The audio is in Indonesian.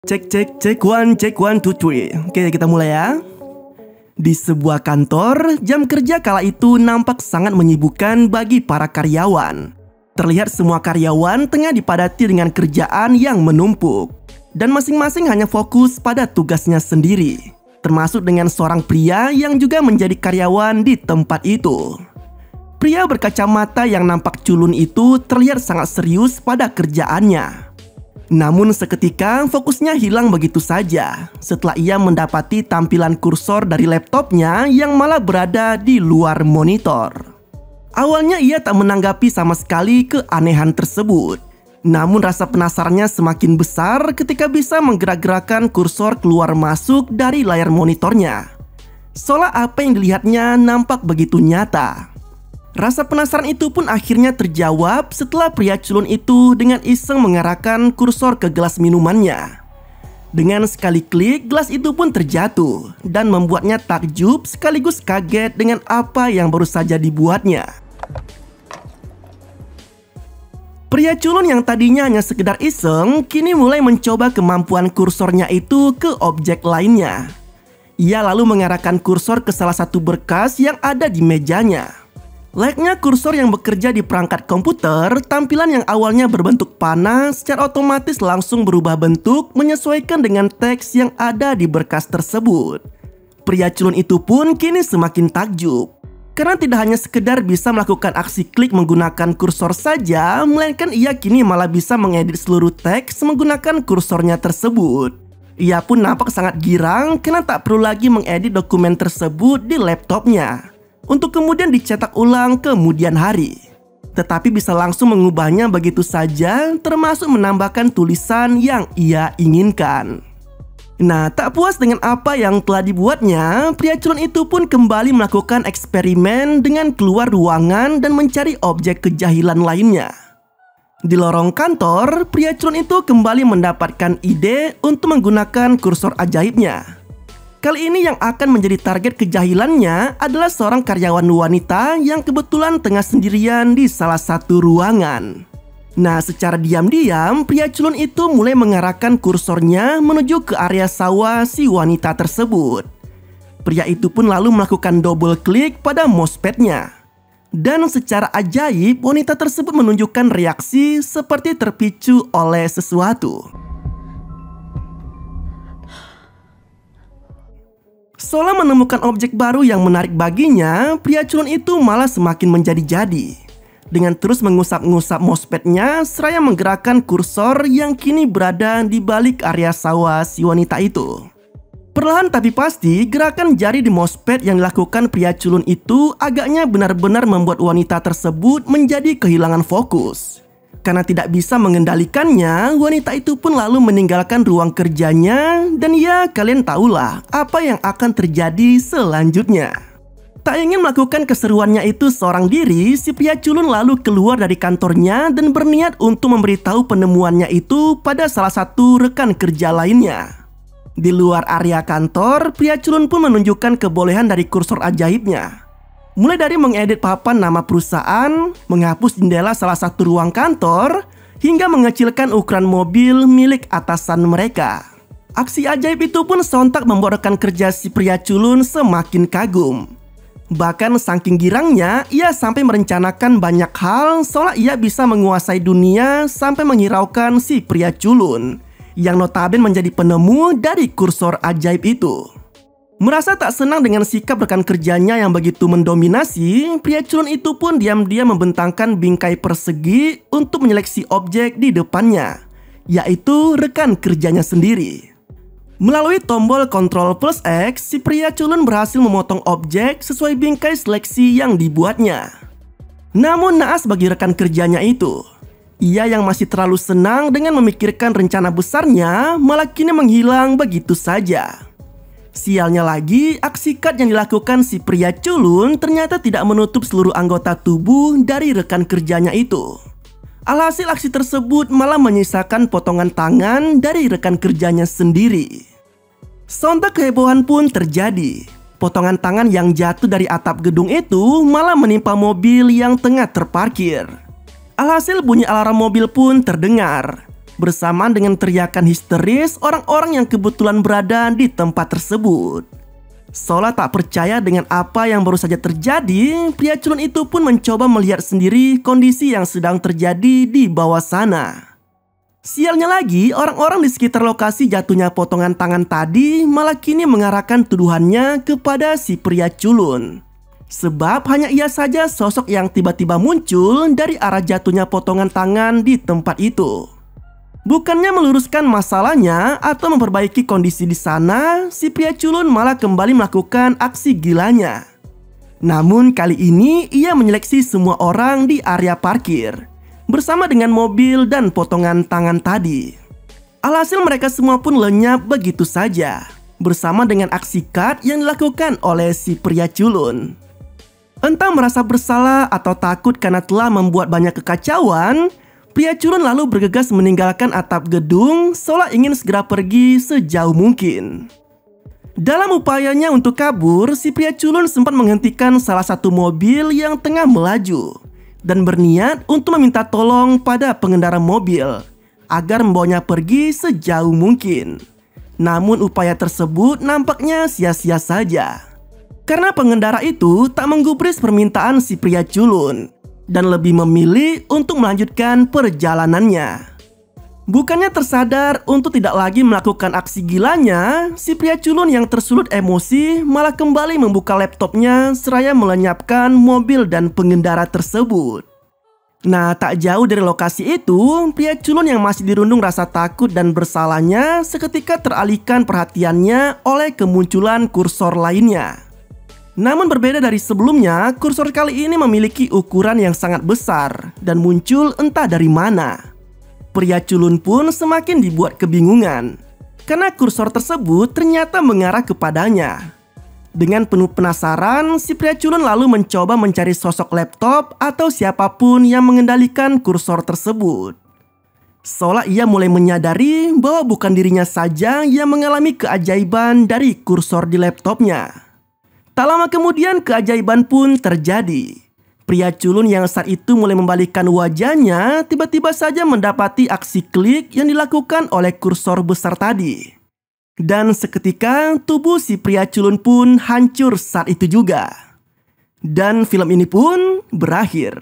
Cek one two three. Oke, kita mulai ya. Di sebuah kantor, jam kerja kala itu nampak sangat menyibukkan bagi para karyawan. Terlihat semua karyawan tengah dipadati dengan kerjaan yang menumpuk, dan masing-masing hanya fokus pada tugasnya sendiri. Termasuk dengan seorang pria yang juga menjadi karyawan di tempat itu. Pria berkacamata yang nampak culun itu terlihat sangat serius pada kerjaannya. Namun seketika fokusnya hilang begitu saja setelah ia mendapati tampilan kursor dari laptopnya yang malah berada di luar monitor. Awalnya ia tak menanggapi sama sekali keanehan tersebut. Namun rasa penasarannya semakin besar ketika bisa menggerak-gerakkan kursor keluar masuk dari layar monitornya. Seolah apa yang dilihatnya nampak begitu nyata. Rasa penasaran itu pun akhirnya terjawab setelah pria culun itu dengan iseng mengarahkan kursor ke gelas minumannya. Dengan sekali klik, gelas itu pun terjatuh dan membuatnya takjub sekaligus kaget dengan apa yang baru saja dibuatnya. Pria culun yang tadinya hanya sekedar iseng, kini mulai mencoba kemampuan kursornya itu ke objek lainnya. Ia lalu mengarahkan kursor ke salah satu berkas yang ada di mejanya. Layaknya kursor yang bekerja di perangkat komputer, tampilan yang awalnya berbentuk panah secara otomatis langsung berubah bentuk menyesuaikan dengan teks yang ada di berkas tersebut. Pria culun itu pun kini semakin takjub. Karena tidak hanya sekedar bisa melakukan aksi klik menggunakan kursor saja, melainkan ia kini malah bisa mengedit seluruh teks menggunakan kursornya tersebut. Ia pun nampak sangat girang karena tak perlu lagi mengedit dokumen tersebut di laptopnya untuk kemudian dicetak ulang kemudian hari. Tetapi bisa langsung mengubahnya begitu saja, termasuk menambahkan tulisan yang ia inginkan. Nah, tak puas dengan apa yang telah dibuatnya, pria culun itu pun kembali melakukan eksperimen dengan keluar ruangan dan mencari objek kejahilan lainnya. Di lorong kantor, pria culun itu kembali mendapatkan ide untuk menggunakan kursor ajaibnya. Kali ini yang akan menjadi target kejahilannya adalah seorang karyawan wanita yang kebetulan tengah sendirian di salah satu ruangan. Nah, secara diam-diam, pria culun itu mulai mengarahkan kursornya menuju ke area sawah si wanita tersebut. Pria itu pun lalu melakukan double klik pada mousepadnya. Dan secara ajaib, wanita tersebut menunjukkan reaksi seperti terpicu oleh sesuatu. Seolah menemukan objek baru yang menarik baginya, pria culun itu malah semakin menjadi-jadi. Dengan terus mengusap-ngusap mousepadnya seraya menggerakkan kursor yang kini berada di balik area sawah si wanita itu. Perlahan tapi pasti, gerakan jari di mousepad yang dilakukan pria culun itu agaknya benar-benar membuat wanita tersebut menjadi kehilangan fokus. Karena tidak bisa mengendalikannya, wanita itu pun lalu meninggalkan ruang kerjanya dan ya kalian tahulah apa yang akan terjadi selanjutnya. Tak ingin melakukan keseruannya itu seorang diri, si pria culun lalu keluar dari kantornya dan berniat untuk memberitahu penemuannya itu pada salah satu rekan kerja lainnya. Di luar area kantor, pria culun pun menunjukkan kebolehan dari kursor ajaibnya. Mulai dari mengedit papan nama perusahaan, menghapus jendela salah satu ruang kantor, hingga mengecilkan ukuran mobil milik atasan mereka. Aksi ajaib itu pun sontak membuat rekan kerja si pria culun semakin kagum. Bahkan saking girangnya, ia sampai merencanakan banyak hal seolah ia bisa menguasai dunia sampai menghiraukan si pria culun, yang notabene menjadi penemu dari kursor ajaib itu. Merasa tak senang dengan sikap rekan kerjanya yang begitu mendominasi, pria culun itu pun diam-diam membentangkan bingkai persegi untuk menyeleksi objek di depannya, yaitu rekan kerjanya sendiri. Melalui tombol Ctrl plus X, si pria culun berhasil memotong objek sesuai bingkai seleksi yang dibuatnya. Namun naas bagi rekan kerjanya itu, ia yang masih terlalu senang dengan memikirkan rencana besarnya malah kini menghilang begitu saja. Sialnya lagi, aksi cut yang dilakukan si pria culun ternyata tidak menutup seluruh anggota tubuh dari rekan kerjanya itu. Alhasil aksi tersebut malah menyisakan potongan tangan dari rekan kerjanya sendiri. Sontak kehebohan pun terjadi. Potongan tangan yang jatuh dari atap gedung itu malah menimpa mobil yang tengah terparkir. Alhasil bunyi alarm mobil pun terdengar. bersamaan dengan teriakan histeris orang-orang yang kebetulan berada di tempat tersebut. Seolah tak percaya dengan apa yang baru saja terjadi, pria culun itu pun mencoba melihat sendiri kondisi yang sedang terjadi di bawah sana. Sialnya lagi, orang-orang di sekitar lokasi jatuhnya potongan tangan tadi malah kini mengarahkan tuduhannya kepada si pria culun. Sebab hanya ia saja sosok yang tiba-tiba muncul dari arah jatuhnya potongan tangan di tempat itu. Bukannya meluruskan masalahnya atau memperbaiki kondisi di sana, si pria culun malah kembali melakukan aksi gilanya. Namun kali ini ia menyeleksi semua orang di area parkir bersama dengan mobil dan potongan tangan tadi. Alhasil mereka semua pun lenyap begitu saja bersama dengan aksi cut yang dilakukan oleh si pria culun. Entah merasa bersalah atau takut karena telah membuat banyak kekacauan, pria culun lalu bergegas meninggalkan atap gedung seolah ingin segera pergi sejauh mungkin. Dalam upayanya untuk kabur, si pria culun sempat menghentikan salah satu mobil yang tengah melaju dan berniat untuk meminta tolong pada pengendara mobil agar membawanya pergi sejauh mungkin. Namun upaya tersebut nampaknya sia-sia saja, karena pengendara itu tak menggubris permintaan si pria culun dan lebih memilih untuk melanjutkan perjalanannya. Bukannya tersadar untuk tidak lagi melakukan aksi gilanya, si pria culun yang tersulut emosi malah kembali membuka laptopnya seraya melenyapkan mobil dan pengendara tersebut. Nah, tak jauh dari lokasi itu, pria culun yang masih dirundung rasa takut dan bersalahnya seketika teralihkan perhatiannya oleh kemunculan kursor lainnya. Namun berbeda dari sebelumnya, kursor kali ini memiliki ukuran yang sangat besar dan muncul entah dari mana. Pria culun pun semakin dibuat kebingungan karena kursor tersebut ternyata mengarah kepadanya. Dengan penuh penasaran, si pria culun lalu mencoba mencari sosok laptop atau siapapun yang mengendalikan kursor tersebut. Seolah ia mulai menyadari bahwa bukan dirinya saja yang mengalami keajaiban dari kursor di laptopnya. Tak lama kemudian keajaiban pun terjadi. Pria culun yang saat itu mulai membalikkan wajahnya tiba-tiba saja mendapati aksi klik yang dilakukan oleh kursor besar tadi. Dan seketika tubuh si pria culun pun hancur saat itu juga. Dan film ini pun berakhir.